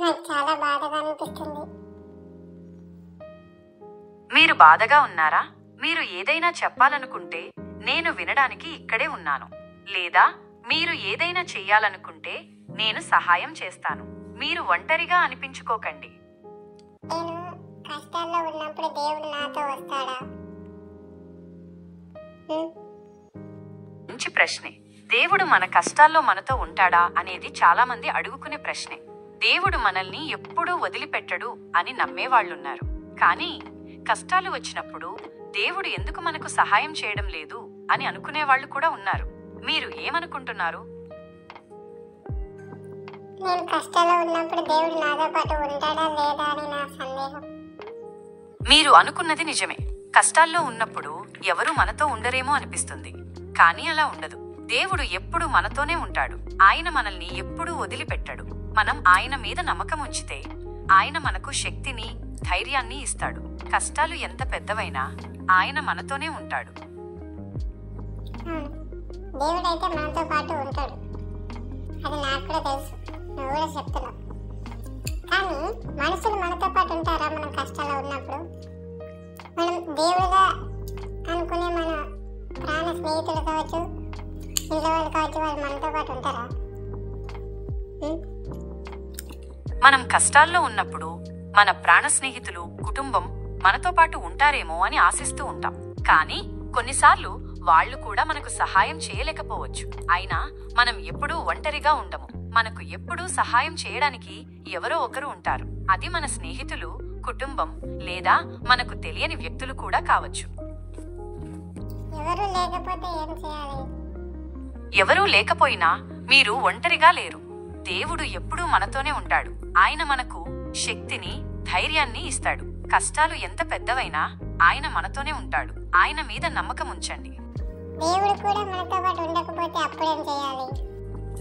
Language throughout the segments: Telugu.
నాకు చాలా బాధగా అనిపిస్తుంది. మీరు బాధగా ఉన్నారా? మీరు ఏదైనా చెప్పాలనుకుంటే నేను వినడానికి ఇక్కడే ఉన్నాను. లేదా మీరు ఏదైనా చెయ్యాలనుకుంటే నేను సహాయం చేస్తాను. మీరు ఒంటరిగా అనిపించుకోకండి. నేను కష్టాల్లో ఉన్నప్పుడు దేవుడు నాతో వస్తాడా? మంచి ప్రశ్నే. దేవుడు మన కష్టాల్లో మనతో ఉంటాడా అనేది చాలా మంది అడుగుకునే ప్రశ్నే. దేవుడు మనల్ని ఎప్పుడూ వదిలిపెట్టడు అని నమ్మేవాళ్లున్నారు. కానీ కష్టాలు వచ్చినప్పుడు దేవుడు ఎందుకు మనకు సహాయం చేయడం లేదు అని అనుకునేవాళ్లు కూడా ఉన్నారు. మీరు ఏమనుకుంటున్నారు? నేను కష్టాల్లో ఉన్నప్పుడు దేవుడు నాతో పాటు ఉంటాడా లేదా అని నా సందేహం. మీరు అనుకున్నది నిజమే. కష్టాల్లో ఉన్నప్పుడు ఎవరు మనతో ఉండరేమో అనిపిస్తుంది. కానీ అలా ఉండదు. దేవుడు ఎప్పుడు మనతోనే ఉంటాడు. ఆయన మనల్ని ఎప్పుడూ వదిలిపెట్టడు. మనం ఆయన మీద నమ్మకం ఉంచితే ఆయన మనకు శక్తిని, ధైర్యాన్ని ఇస్తాడు. కష్టాలు ఎంత పెద్దవైనా ఆయన మనతోనే ఉంటాడు. దేవుడు అయితే మనతో పాటు ఉంటాడు, అది నాకు కూడా తెలుసు, నువ్వు కూడా చెప్తున్నావు. కానీ మనుషులు మనతో పాటు ఉంటారా? మనం కష్టాల్లో ఉన్నప్పుడు మనం దేవుడుగా అనుకునే మన ప్రాణ స్నేహితులు కావచ్చు, ఇంట్లో వాళ్ళు కావచ్చు, వాళ్ళు మనతో పాటు ఉంటారా? మనం కష్టాల్లో ఉన్నప్పుడు మన ప్రాణ స్నేహితులు, కుటుంబం మనతో పాటు ఉంటారేమో అని ఆశిస్తూ ఉంటాం. కానీ కొన్నిసార్లు వాళ్ళు కూడా మనకు సహాయం చేయలేకపోవచ్చు. అయినా మనం ఎప్పుడూ ఒంటరిగా ఉండము. మనకు ఎప్పుడూ సహాయం చేయడానికి ఎవరో ఒకరు ఉంటారు. అది మన స్నేహితులు, కుటుంబం లేదా మనకు తెలియని వ్యక్తులు కూడా కావచ్చు. ఎవరూ లేకపోయినా మీరు ఒంటరిగా లేరు. దేవుడు ఎప్పుడూ మనతోనే ఉంటాడు. ఆయన మనకు శక్తిని, ధైర్యాన్ని ఇస్తాడు. కష్టాలు ఎంత పెద్దవైనా ఆయన మనతోనే ఉంటాడు. ఆయన మీద నమ్మకం ఉంచండి.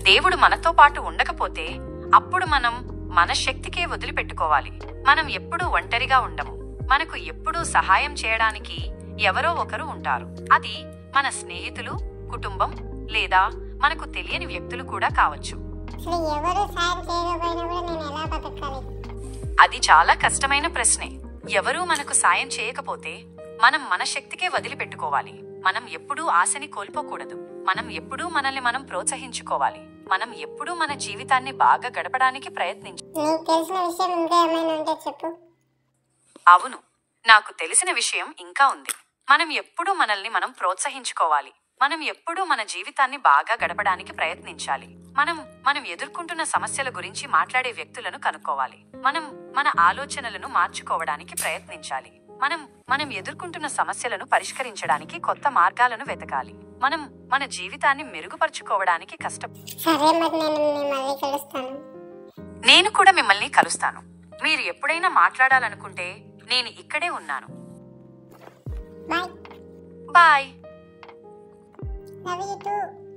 దేవుడు మనతో పాటు ఉండకపోతే అప్పుడు మనం మన శక్తికే వదిలిపెట్టుకోవాలి. మనం ఎప్పుడూ ఒంటరిగా ఉండము. మనకు ఎప్పుడూ సహాయం చేయడానికి ఎవరో ఒకరు ఉంటారు. అది మన స్నేహితులు, కుటుంబం లేదా మనకు తెలియని వ్యక్తులు కూడా కావచ్చు. అది చాలా కష్టమైన ప్రశ్నే. ఎవరూ మనకు సాయం చేయకపోతే మనం మన శక్తికే వదిలిపెట్టుకోవాలి. మనం ఎప్పుడూ ఆశని కోల్పోకూడదు. మనం ఎప్పుడూ మనల్ని మనం ప్రోత్సహించుకోవాలి. మనం ఎప్పుడూ మన జీవితాన్ని బాగా గడపడానికి అవును, నాకు తెలిసిన విషయం ఇంకా ఉంది. మనం ఎప్పుడూ మనల్ని మనం ప్రోత్సహించుకోవాలి. మనం ఎప్పుడూ మన జీవితాన్ని బాగా గడపడానికి ప్రయత్నించాలి. మనం ఎదుర్కొంటున్న సమస్యల గురించి మాట్లాడే వ్యక్తులను కనుక్కోవాలి. మన ఆలోచనలను మార్చుకోవడానికి ప్రయత్నించాలి. మనం ఎదుర్కొంటున్న సమస్యలను పరిష్కరించడానికి కొత్త మార్గాలను వెతకాలి. మన జీవితాన్ని మెరుగుపరుచుకోవడానికి నేను కూడా మిమ్మల్ని కలుస్తాను. మీరు ఎప్పుడైనా మాట్లాడాలనుకుంటే నేను ఇక్కడే ఉన్నాను. బాయ్. Love you too.